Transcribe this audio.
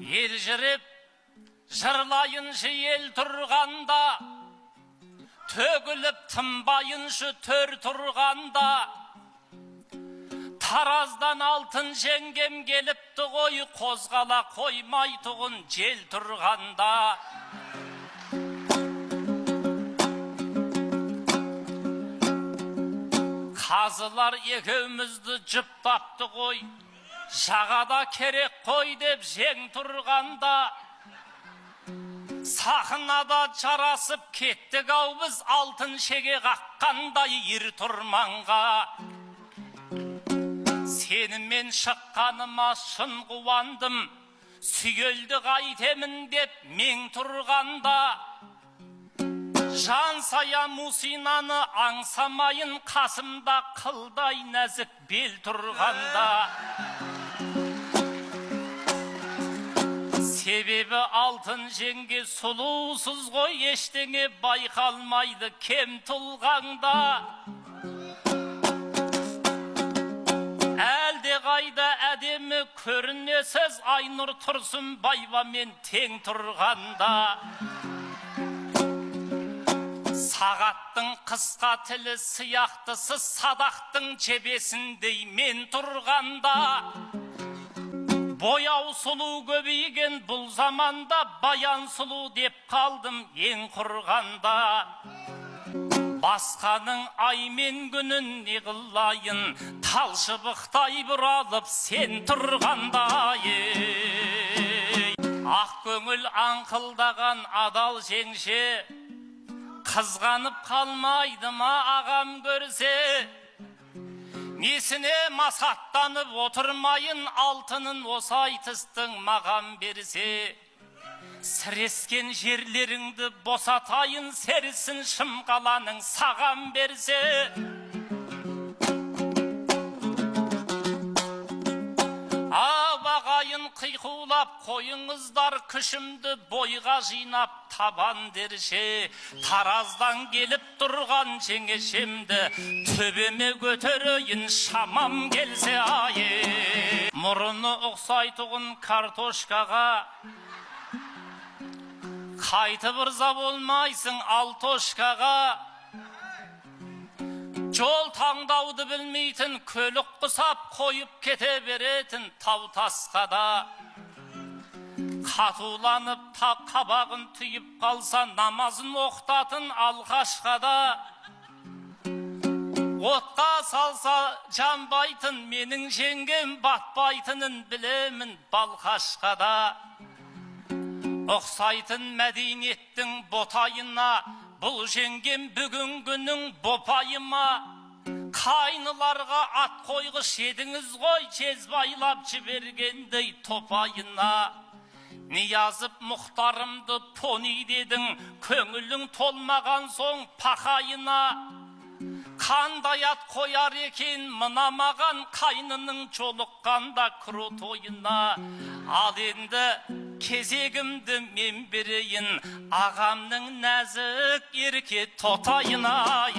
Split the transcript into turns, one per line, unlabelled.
Елжіріп жырлайыншы ел тұрғанда, төгіліп тынбайыншы төр тұрғанда, тараздан алтын жеңгем келіпті ғой, қозғала қоймайтұғын жел тұрғанда. Қазылар екеумізді жыптапты ғой, жағада керек қой деп жең тұрғанда. Сахнада жарасып кеттік ау біз, алтын шеге қаққандай ер тұрманға. Сенімен шыққаныма шын қуандым, сүйелді қайтемін деп мен тұрғанда. Жан сая Мусинаны аңсамайын, қасымда қылдай нәзік бел тұрғанда. Себебі алтын жеңге сұлусыз ғой, ештеңе байқалмайды кем тұлғаңда. Әлде қайда әдемі көрінесіз, Айнұр Тұрсынбаевамен тең тұрғанда. Сағаттың қысқа тілі сияқтысы, садақтың жебесіндей мен тұрғанда. Бояу сұлу көбейген бұл заманда, баян сұлу деп қалдым ең құрғанда. Басқаның ай мен күнін не қылайын, талшыбықтай бұралып сен тұрғанда. Ақ көңіл аңқылдаған адал жеңше, қызғанып қалмайды ма ағам көрсе? Несіне масаттанып отырмайын, алтынын осы айтыстың маған берсе. Сірескен жерлеріңді босатайын, серісін шымқаланың саған берсе. Абағайын қиқулап қойыңыздар, күшімді бойға жинап табан дерше. Тараздан келіп тұрған жеңешемді төбеме көтерейін, шамам келсе айы. Мұрыны ұқсайтұғын картошкаға, қайтып ырза болмайсың алтошкаға. Жол таңдауды білмейтін, көлік құсап қойып кете беретін тау тасқада. Қатуланып қабағын түйіп қалса, намазын оқытатын алғашқада. Отқа салса жанбайтын, менің жеңгем батпайтынын білемін Балқашқада. Ұқсайтын мәдениеттің ботайына, бұл жеңгем бүгінгінің бопайыма. Қайныларға ат қойғыш едіңіз ғой, жезбайлап жібергендей топайына. Ниязып мұхтарымды пони дедің, көңілің толмаған соң пақайына. Қандай ат қояр екен мына маған, қайнының жолыққанда крутойына. Ал енді кезегімді мен берейін, ағамның нәзік ерке тотайына.